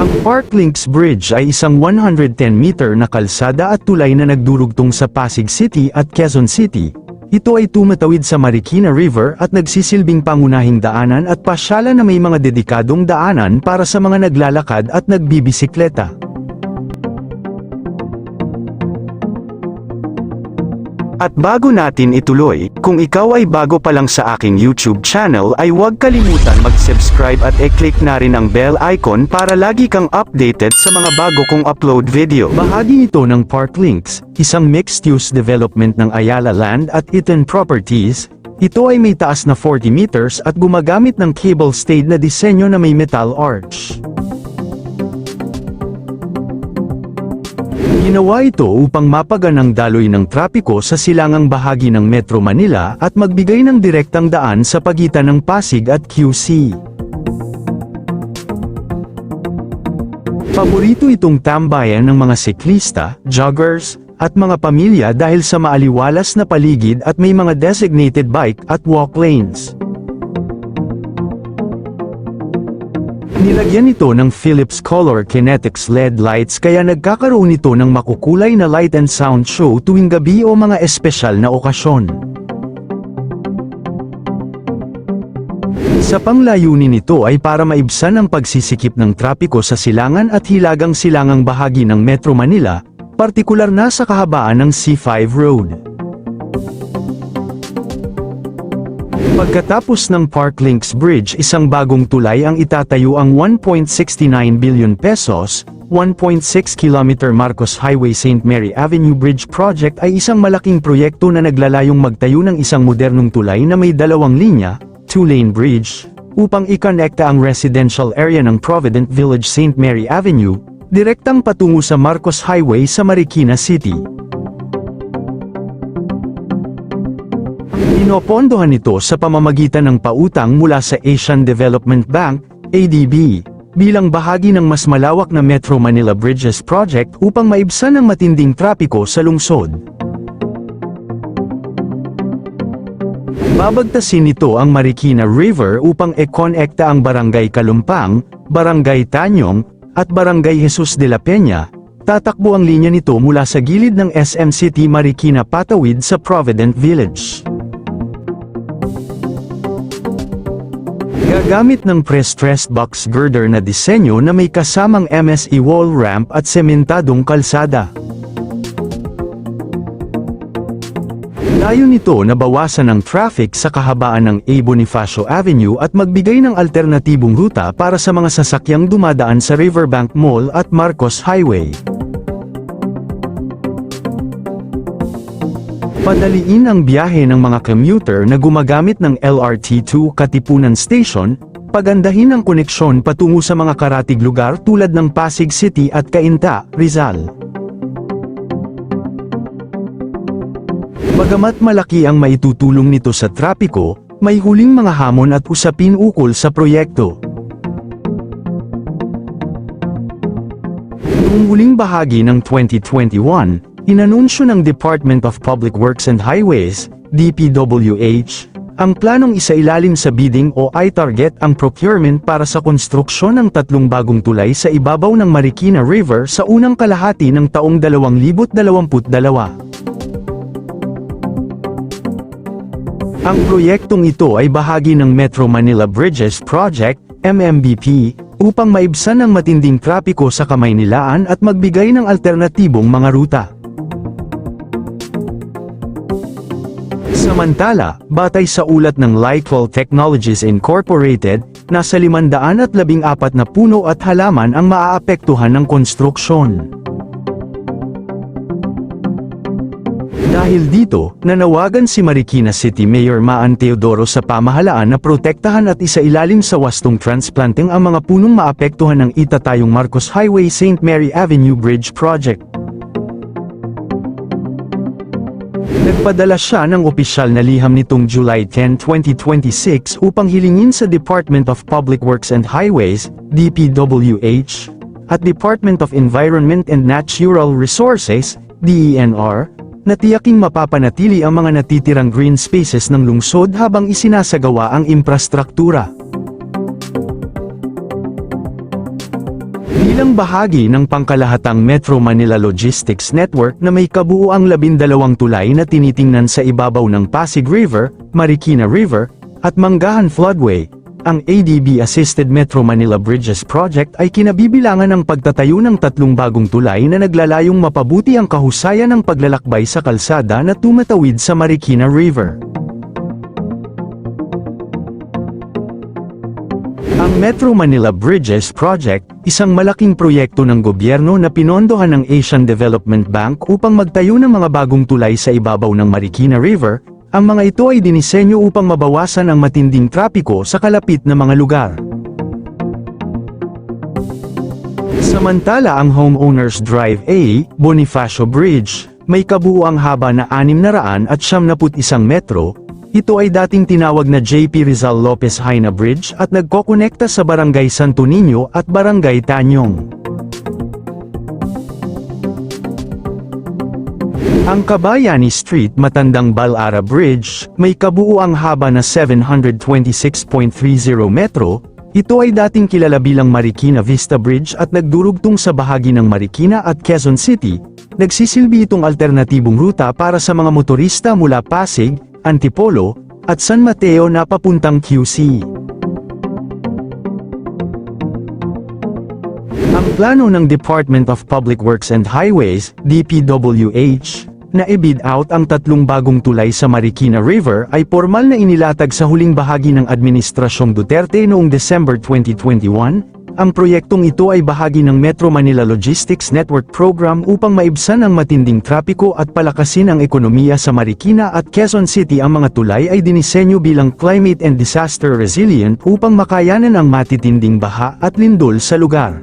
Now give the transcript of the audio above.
Ang Parklinks Bridge ay isang 110-meter na kalsada at tulay na nagdurugtong sa Pasig City at Quezon City. Ito ay tumatawid sa Marikina River at nagsisilbing pangunahing daanan at pasyalan na may mga dedikadong daanan para sa mga naglalakad at nagbibisikleta. At bago natin ituloy, kung ikaw ay bago pa lang sa aking YouTube channel ay huwag kalimutan mag-subscribe at i-click na rin ang bell icon para lagi kang updated sa mga bago kong upload video. Bahagi ito ng Parklinks, isang mixed-use development ng Ayala Land at Eaton Properties. Ito ay may taas na 40 meters at gumagamit ng cable-stayed na disenyo na may metal arch. Ginawa ito upang mapagan ang daloy ng trapiko sa silangang bahagi ng Metro Manila at magbigay ng direktang daan sa pagitan ng Pasig at QC. Paborito itong tambayan ng mga siklista, joggers, at mga pamilya dahil sa maaliwalas na paligid at may mga designated bike at walk lanes. Nilagyan ito ng Philips Color Kinetics LED lights kaya nagkakaroon ito ng makukulay na light and sound show tuwing gabi o mga espesyal na okasyon. Sa panglayunin nito ay para maibsan ang pagsisikip ng trapiko sa silangan at hilagang silangang bahagi ng Metro Manila, partikular na sa kahabaan ng C5 Road. Pagkatapos ng Parklinks Bridge, isang bagong tulay ang itatayo ang 1.69 billion pesos, 1.6 km Marcos Highway St. Mary Avenue Bridge Project ay isang malaking proyekto na naglalayong magtayo ng isang modernong tulay na may dalawang linya, two-lane bridge, upang ikonekta ang residential area ng Provident Village St. Mary Avenue, direktang patungo sa Marcos Highway sa Marikina City. Pinopondohan ito sa pamamagitan ng pautang mula sa Asian Development Bank, ADB, bilang bahagi ng mas malawak na Metro Manila Bridges Project upang maibsan ang matinding trapiko sa lungsod. Babagtasin nito ang Marikina River upang ikonekta ang Barangay Kalumpang, Barangay Tanyong, at Barangay Jesus de la Peña. Tatakbo ang linya nito mula sa gilid ng SM City Marikina patawid sa Provident Village. Gagamit ng pre-stressed box girder na disenyo na may kasamang MSE wall ramp at sementadong kalsada. Layo nito na bawasan ang traffic sa kahabaan ng A. Bonifacio Avenue at magbigay ng alternatibong ruta para sa mga sasakyang dumadaan sa Riverbank Mall at Marcos Highway. Padaliin ang biyahe ng mga commuter na gumagamit ng LRT2 Katipunan Station, pagandahin ang koneksyon patungo sa mga karatig lugar tulad ng Pasig City at Cainta, Rizal. Bagamat malaki ang maitutulong nito sa trapiko, may huling mga hamon at usapin ukol sa proyekto. Noong huling bahagi ng 2021, inanunsyo ng Department of Public Works and Highways, DPWH, ang planong isailalim sa bidding o i-target ang procurement para sa konstruksyon ng 3 bagong tulay sa ibabaw ng Marikina River sa unang kalahati ng taong 2022. Ang proyektong ito ay bahagi ng Metro Manila Bridges Project, MMBP, upang maibsan ang matinding trapiko sa Kamaynilaan at magbigay ng alternatibong mga ruta. Samantala, batay sa ulat ng Lightwell Technologies Incorporated, nasa 514 na puno at halaman ang maaapektuhan ng konstruksyon. Dahil dito, nanawagan si Marikina City Mayor Maan Teodoro sa pamahalaan na protektahan at isailalim sa wastong transplanting ang mga punong maapektuhan ng itatayong Marcos Highway St. Mary Avenue Bridge Project. Nagpadala siya ng opisyal na liham nitong July 10, 2026 upang hilingin sa Department of Public Works and Highways, DPWH, at Department of Environment and Natural Resources, DENR, na tiyaking mapapanatili ang mga natitirang green spaces ng lungsod habang isinasagawa ang infrastruktura. Bilang bahagi ng pangkalahatang Metro Manila Logistics Network na may kabuuang 12 tulay na tinitingnan sa ibabaw ng Pasig River, Marikina River, at Manggahan Floodway, ang ADB-assisted Metro Manila Bridges Project ay kinabibilangan ng pagtatayo ng 3 bagong tulay na naglalayong mapabuti ang kahusayan ng paglalakbay sa kalsada na tumatawid sa Marikina River. Ang Metro Manila Bridges Project, isang malaking proyekto ng gobyerno na pinondohan ng Asian Development Bank upang magtayo ng mga bagong tulay sa ibabaw ng Marikina River. Ang mga ito ay dinisenyo upang mabawasan ang matinding trapiko sa kalapit na mga lugar. Samantala ang Homeowners Drive A, Bonifacio Bridge, may kabuuang haba na 671 metro. Ito ay dating tinawag na JP Rizal Lopez Haina Bridge at nagkokonekta sa Barangay Santo Niño at Barangay Tanyong. Ang Kabayani Street Matandang Balara Bridge, may kabuuang haba na 726.30 metro. Ito ay dating kilala bilang Marikina Vista Bridge at nagdurugtong sa bahagi ng Marikina at Quezon City. Nagsisilbi itong alternatibong ruta para sa mga motorista mula Pasig, Antipolo, at San Mateo na papuntang QC. Ang plano ng Department of Public Works and Highways, DPWH, na i-bid out ang 3 bagong tulay sa Marikina River ay formal na inilatag sa huling bahagi ng Administrasyong Duterte noong December 2021. Ang proyektong ito ay bahagi ng Metro Manila Logistics Network Program upang maibsan ang matinding trapiko at palakasin ang ekonomiya sa Marikina at Quezon City. Ang mga tulay ay dinisenyo bilang climate and disaster resilient upang makayanan ang matitinding baha at lindol sa lugar.